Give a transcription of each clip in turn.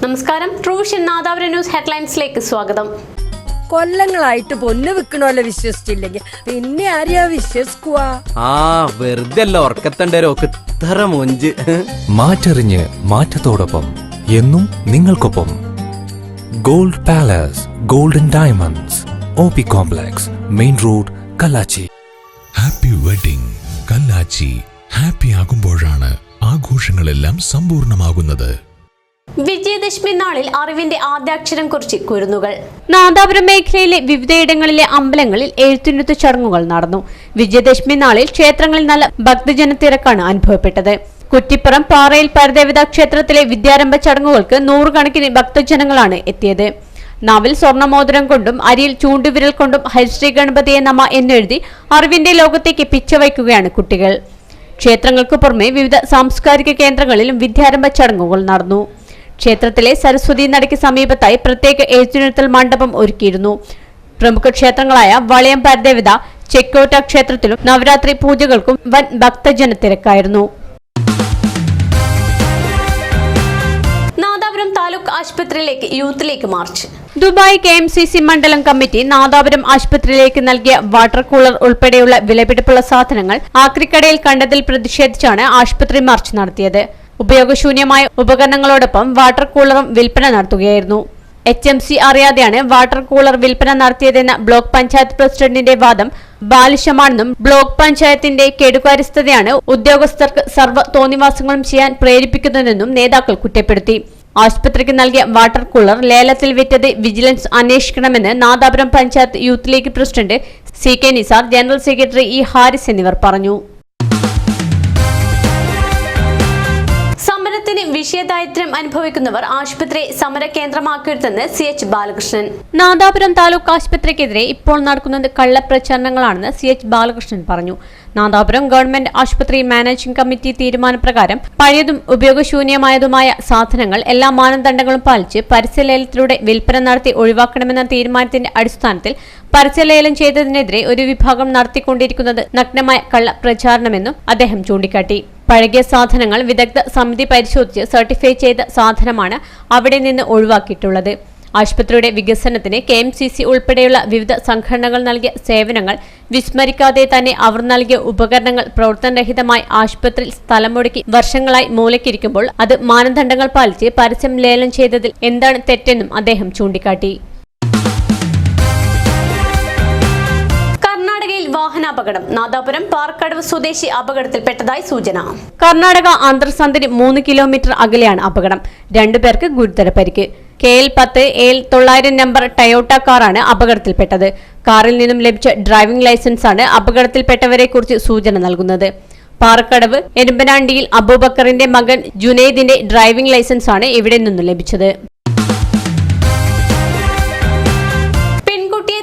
നമസ്കാരം. ട്രൂവിഷൻ നാദാപുരം ന്യൂസ് ഹെഡ്ലൈൻസിലേക്ക് സ്വാഗതം. കൊല്ലങ്ങളായിട്ട് പൊന്ന് വിൽക്കണോല്ലോ വിശ്വസിച്ചില്ലെങ്കിൽ പിന്നെ ആരെയാ വിശ്വസിക്കുക? വെറുതെ അല്ല ഉറക്കത്തണ്ടൊക്കെ മൊഞ്ച്. മാറ്ററിഞ്ഞ് മാറ്റത്തോടൊപ്പം എന്നും നിങ്ങൾക്കൊപ്പം. Gold palace golden diamonds, OP complex, main road, Kallachi. Happy wedding Kallachi. Happy ആകുമ്പോഴാണ് ആഘോഷങ്ങളെല്ലാം സമ്പൂർണ്ണമാകുന്നത്. വിജയദശമി നാളിൽ അറിവിന്റെ ആദ്യാക്ഷരം കുറിച്ച് കുരുന്നുകൾ. നാദാപുരം മേഖലയിലെ വിവിധയിടങ്ങളിലെ അമ്പലങ്ങളിൽ എഴുത്തിനിരുത്ത് ചടങ്ങുകൾ നടന്നു. വിജയദശമി നാളിൽ ക്ഷേത്രങ്ങളിൽ നല്ല ഭക്തജന തിരക്കാണ് അനുഭവപ്പെട്ടത്. കുറ്റിപ്പുറം പാറയിൽ പരദേവതാ ക്ഷേത്രത്തിലെ വിദ്യാരംഭ ചടങ്ങുകൾക്ക് നൂറുകണക്കിന് ഭക്തജനങ്ങളാണ് എത്തിയത്. നാവിൽ സ്വർണ്ണമോതിരം കൊണ്ടും അരിയിൽ ചൂണ്ടുവിരൽ കൊണ്ടും ഹരിശ്രീ ഗണപതിയെ നമ എന്നെഴുതി അറിവിന്റെ ലോകത്തേക്ക് പിച്ചവയ്ക്കുകയാണ് കുട്ടികൾ. ക്ഷേത്രങ്ങൾക്ക് പുറമെ വിവിധ സാംസ്കാരിക കേന്ദ്രങ്ങളിലും വിദ്യാരംഭ ചടങ്ങുകൾ നടന്നു. ക്ഷേത്രത്തിലെ സരസ്വതി നടയ്ക്ക് സമീപത്തായി പ്രത്യേക എഴുത്തിനിരുത്തൽ മണ്ഡപം ഒരുക്കിയിരുന്നു. പ്രമുഖ ക്ഷേത്രങ്ങളായ വളയം പരദേവത, ചെക്കോട്ട ക്ഷേത്രത്തിലും നവരാത്രി പൂജകൾക്കും വൻ ഭക്തജന തിരക്കായിരുന്നു. നാദാപുരം താലൂക്ക് ആശുപത്രിയിലേക്ക് യൂത്തിലേക്ക് മാർച്ച്. ദുബായ് KMCC മണ്ഡലം കമ്മിറ്റി നാദാപുരം ആശുപത്രിയിലേക്ക് നൽകിയ വാട്ടർ കൂളർ ഉൾപ്പെടെയുള്ള വിലപിടിപ്പുള്ള സാധനങ്ങൾ ആക്രിക്കടയിൽ കണ്ടതിൽ പ്രതിഷേധിച്ചാണ് ആശുപത്രി മാർച്ച് നടത്തിയത്. ഉപയോഗശൂന്യമായ ഉപകരണങ്ങളോടൊപ്പം വാട്ടർ കൂളറും വിൽപ്പന നടത്തുകയായിരുന്നു. HMC അറിയാതെയാണ് വാട്ടർ കൂളർ വിൽപ്പന നടത്തിയതെന്ന ബ്ലോക്ക് പഞ്ചായത്ത് പ്രസിഡന്റിന്റെ വാദം ബാലിശമാണെന്നും ബ്ലോക്ക് പഞ്ചായത്തിന്റെ കെടുകാര്യസ്ഥതയാണ് ഉദ്യോഗസ്ഥർക്ക് സർവ്വ തോന്നിവാസങ്ങളും ചെയ്യാൻ പ്രേരിപ്പിക്കുന്നതെന്നും നേതാക്കൾ കുറ്റപ്പെടുത്തി. ആശുപത്രിക്ക് നൽകിയ വാട്ടർ കൂളർ ലേലത്തിൽ വിറ്റത് വിജിലൻസ് അന്വേഷിക്കണമെന്ന് Nadapuram panchayat youth league president CK Nisar, general secretary E Haris എന്നിവർ പറഞ്ഞു. സമരത്തിന് വിഷയദാരിദ്ര്യം അനുഭവിക്കുന്നവർ ആശുപത്രി സമര കേന്ദ്രമാക്കരുതെന്ന് CH ബാലകൃഷ്ണൻ. നാദാപുരം താലൂക്ക് ആശുപത്രിക്കെതിരെ ഇപ്പോൾ നടക്കുന്നത് കള്ളപ്രചാരണങ്ങളാണെന്ന് CH ബാലകൃഷ്ണൻ പറഞ്ഞു. നാദാപുരം ഗവൺമെന്റ് ആശുപത്രി മാനേജിംഗ് കമ്മിറ്റി തീരുമാനപ്രകാരം പഴയതും ഉപയോഗശൂന്യമായതുമായ സാധനങ്ങൾ എല്ലാ മാനദണ്ഡങ്ങളും പാലിച്ച് പരസ്യലേലത്തിലൂടെ വിൽപ്പന നടത്തി ഒഴിവാക്കണമെന്ന തീരുമാനത്തിന്റെ അടിസ്ഥാനത്തിൽ പരസ്യലേലം ചെയ്തതിനെതിരെ ഒരു വിഭാഗം നടത്തിക്കൊണ്ടിരിക്കുന്നത് നഗ്നമായ കള്ളപ്രചാരണമെന്നും അദ്ദേഹം ചൂണ്ടിക്കാട്ടി. പഴകിയ സാധനങ്ങൾ വിദഗ്ധ സമിതി പരിശോധിച്ച് സർട്ടിഫൈ ചെയ്ത സാധനമാണ് അവിടെ നിന്ന് ഒഴിവാക്കിയിട്ടുള്ളത്. ആശുപത്രിയുടെ വികസനത്തിന് KMCC ഉൾപ്പെടെയുള്ള വിവിധ സംഘടനകൾ നൽകിയ സേവനങ്ങൾ വിസ്മരിക്കാതെ തന്നെ അവർ നൽകിയ ഉപകരണങ്ങൾ പ്രവർത്തനരഹിതമായി ആശുപത്രിയിൽ സ്ഥലം മുടക്കി വർഷങ്ങളായി മൂലക്കിരിക്കുമ്പോൾ അത് മാനദണ്ഡങ്ങൾ പാലിച്ച് പരസ്യം ലേലം ചെയ്തതിൽ എന്താണ് തെറ്റെന്നും അദ്ദേഹം ചൂണ്ടിക്കാട്ടി. വാഹനാപകടം. നാദാപുരം പാർക്കടവ് സ്വദേശി അപകടത്തിൽപ്പെട്ടതായി സൂചന. കർണാടക അന്തർസന്ധിന് 3 കിലോമീറ്റർ അകലെയാണ് അപകടം. 2 പേർക്ക് ഗുരുതര പരിക്ക്. KL10 AL900 നമ്പർ ടയോട്ട കാറാണ് അപകടത്തിൽപ്പെട്ടത്. കാറിൽ നിന്നും ലഭിച്ച ഡ്രൈവിംഗ് ലൈസൻസ് ആണ് അപകടത്തിൽപ്പെട്ടവരെ കുറിച്ച് സൂചന നൽകുന്നത്. പാറക്കടവ് എരുമ്പനാണ്ടിയിൽ അബൂബക്കറിന്റെ മകൻ ജുനൈദിന്റെ ഡ്രൈവിംഗ് ലൈസൻസ് ആണ് ഇവിടെ നിന്നും ലഭിച്ചത്.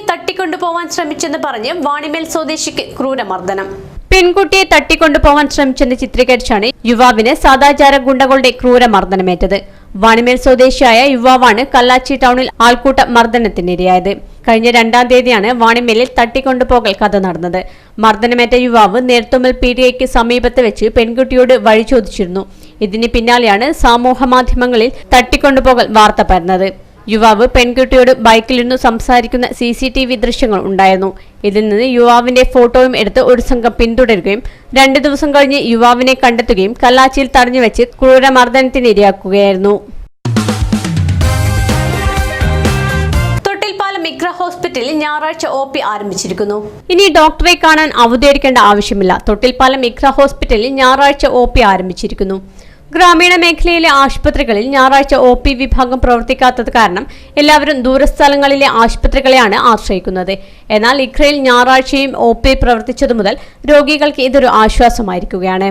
തട്ടിക്കൊണ്ടുപോവാൻ ശ്രമിച്ചെന്ന് പറഞ്ഞ് വാണിമേൽ സ്വദേശിക്ക് ക്രൂരമർദ്ദനം. പെൺകുട്ടിയെ തട്ടിക്കൊണ്ടുപോവാൻ ശ്രമിച്ചെന്ന് ചിത്രീകരിച്ചാണ് യുവാവിന് സദാചാര ഗുണ്ടകളുടെ ക്രൂരമർദ്ദനമേറ്റത്. വാണിമേൽ സ്വദേശിയായ യുവാവാണ് കല്ലാച്ചി ടൗണിൽ ആൾക്കൂട്ട മർദ്ദനത്തിനിരയായത്. കഴിഞ്ഞ 2-ാം തീയതിയാണ് വാണിമേലിൽ തട്ടിക്കൊണ്ടുപോകൽ കഥ നടന്നത്. മർദ്ദനമേറ്റ യുവാവ് നേർത്തുമ്മൽ പീടികയ്ക്ക് സമീപത്ത് വെച്ച് പെൺകുട്ടിയോട് വഴി ചോദിച്ചിരുന്നു. ഇതിന് പിന്നാലെയാണ് സമൂഹ മാധ്യമങ്ങളിൽ തട്ടിക്കൊണ്ടുപോകൽ വാർത്ത പരന്നത്. യുവാവ് പെൺകുട്ടിയോട് ബൈക്കിലിരുന്നു സംസാരിക്കുന്ന CCTV ദൃശ്യങ്ങൾ ഉണ്ടായിരുന്നു. ഇതിൽ നിന്ന് യുവാവിന്റെ ഫോട്ടോയും എടുത്ത് ഒരു സംഘം പിന്തുടരുകയും 2 ദിവസം കഴിഞ്ഞ് യുവാവിനെ കണ്ടെത്തുകയും കല്ലാച്ചിയിൽ തടഞ്ഞുവെച്ച് ക്രൂരമർദ്ദനത്തിനിരയാക്കുകയായിരുന്നു. തൊട്ടിൽപ്പാലം ഇഖ്ര ഹോസ്പിറ്റലിൽ ഞായറാഴ്ച OP ആരംഭിച്ചിരിക്കുന്നു. ഇനി ഡോക്ടറെ കാണാൻ അവധിയെടുക്കേണ്ട ആവശ്യമില്ല. തൊട്ടിൽപ്പാലം ഇഖ്ര ഹോസ്പിറ്റലിൽ ഞായറാഴ്ച OP ആരംഭിച്ചിരിക്കുന്നു. ഗ്രാമീണ മേഖലയിലെ ആശുപത്രികളിൽ ഞായറാഴ്ച OP വിഭാഗം പ്രവർത്തിക്കാത്തത് കാരണം എല്ലാവരും ദൂരസ്ഥലങ്ങളിലെ ആശുപത്രികളെയാണ് ആശ്രയിക്കുന്നത്. എന്നാൽ ഇഖ്രയിൽ ഞായറാഴ്ചയും OP പ്രവർത്തിച്ചതു മുതൽ രോഗികൾക്ക് ഇതൊരു ആശ്വാസമായിരിക്കുകയാണ്.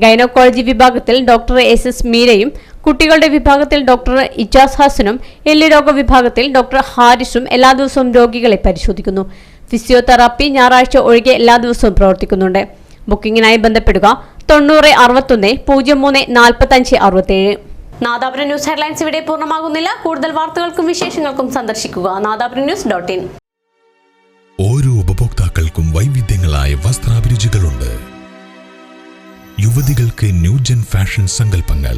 ഗൈനക്കോളജി വിഭാഗത്തിൽ ഡോക്ടർ SS മീരയും, കുട്ടികളുടെ വിഭാഗത്തിൽ ഡോക്ടർ ഇജാസ് ഹസനും, എല്ലുരോഗ വിഭാഗത്തിൽ ഡോക്ടർ ഹാരിസും എല്ലാ ദിവസവും രോഗികളെ പരിശോധിക്കുന്നു. ഫിസിയോതെറാപ്പി ഞായറാഴ്ച ഒഴികെ എല്ലാ ദിവസവും പ്രവർത്തിക്കുന്നുണ്ട്. ബുക്കിംഗിനായി ബന്ധപ്പെടുക 90 61 03 45 67. നാദാപുരം ന്യൂസ് ഹെഡ്ലൈൻസ് ഇവിടെ പൂർണ്ണമാകുന്നില്ല. കൂടുതൽ വാർത്തകൾക്കും വിശേഷങ്ങൾക്കും സന്ദർശിക്കുക nadapuramnews.in. ഓരോ ഉപഭോക്താക്കൾക്കും വൈവിധ്യങ്ങളായ വസ്ത്രാഭിരുചികളുണ്ട്. യുവതികൾക്ക് ന്യൂജൻ ഫാഷൻ സങ്കല്പങ്ങൾ,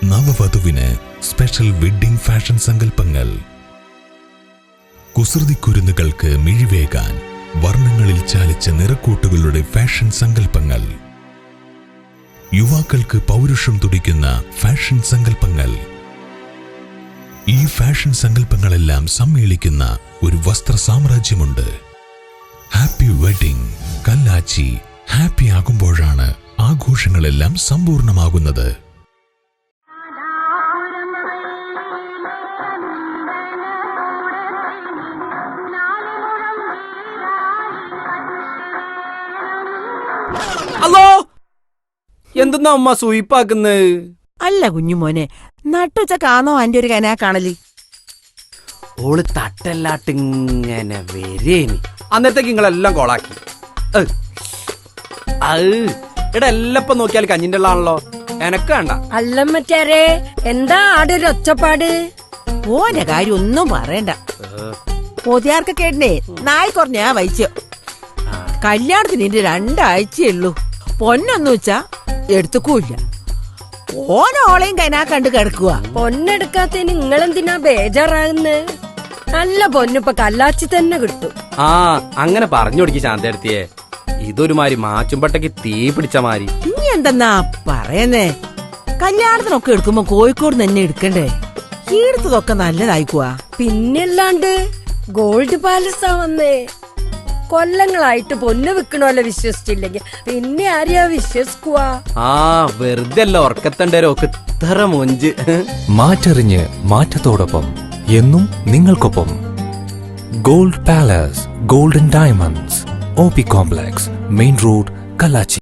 നവവധുവിന് സ്പെഷ്യൽ വെഡ്ഡിംഗ് ഫാഷൻ സങ്കല്പങ്ങൾ. കുസൃതിക്കുരുന്നുകൾക്ക് മിഴിവേകാൻ വർണ്ണങ്ങളിൽ ചാലിച്ച നിറക്കൂട്ടുകളുടെ ഫാഷൻ സങ്കല്പങ്ങൾ. യുവാക്കൾക്ക് പൗരുഷം തുടിക്കുന്ന ഫാഷൻ സങ്കല്പങ്ങൾ. ഈ ഫാഷൻ സങ്കല്പങ്ങളെല്ലാം സമ്മേളിക്കുന്ന ഒരു വസ്ത്ര സാമ്രാജ്യമുണ്ട്. Happy wedding Kallachi. ഹാപ്പി ആകുമ്പോഴാണ് ആഘോഷങ്ങളെല്ലാം സമ്പൂർണ്ണമാകുന്നത്. അല്ലോ എന്തെന്നാ അമ്മ സൂയിപ്പാക്കുന്നത്? അല്ല കുഞ്ഞുമോനെ, നട്ടുച്ചക്കാണോ അന്റെ ഒരു കനാ കാണല്? ഓള് തട്ടല്ലാട്ടിങ്ങനെ വരേനി. അന്നേരത്തേക്ക് നിങ്ങളെല്ലാം കോളാക്കി. എടാ എല്ലപ്പം നോക്കിയാൽ കഞ്ഞിന്റെ ആണല്ലോ. എനക്ക് വേണ്ട. അല്ലമ്മറ്റാരെ എന്താ ആടൊരു ഒച്ചപ്പാട്? ഓന്റെ കാര്യം ഒന്നും പറയണ്ട. പൊതിയാർക്ക് കേട്ടേ നായി കുറഞ്ഞാ വൈച്ചു. കല്യാണത്തിന് ഇന്റെ 2 ആഴ്ചയുള്ളൂ. പൊന്നൊന്നു വെച്ചാ എടുത്തുക്കൂല്ല. ഓനോളെയും കനാ കണ്ട് കിടക്കുക. പൊന്നെടുക്കാത്തതിന് നിങ്ങളെന്തിനാ ബേജാറാകുന്നത്? നല്ല പൊന്നിപ്പൊ കല്ലാച്ചി തന്നെ കിട്ടും. ആ അങ്ങനെ പറഞ്ഞു കൊടുക്കി ശാന്തടുത്തിയെ. ഇതൊരുമാതിരി മാച്ചുമ്പട്ടക്ക് തീ പിടിച്ച മാതിരി. ഇനി എന്തെന്നാ പറയുന്നേ? കല്യാണത്തിനൊക്കെ എടുക്കുമ്പോ കോഴിക്കോട് തന്നെ എടുക്കണ്ടേ? ഈടുത്തതൊക്കെ നല്ലതായിക്കുവാ. പിന്നല്ലാണ്ട് ഗോൾഡ് പാലസാ വന്നേ. കൊല്ലങ്ങളായിട്ട് പൊന്ന് വിൽക്കണോല്ലോ വിശ്വസിച്ചില്ലെങ്കിൽ പിന്നെ ആരെയാ വിശ്വസിക്കുക? ആ വെറുതെ അല്ല ഉറക്കത്തണ്ടേരോക്ക് ഇത്ര മൊഞ്ച്. മാറ്ററിഞ്ഞ് മാറ്റത്തോടൊപ്പം എന്നും നിങ്ങൾക്കൊപ്പം. Gold palace golden diamonds, OP complex, main road, Kallachi.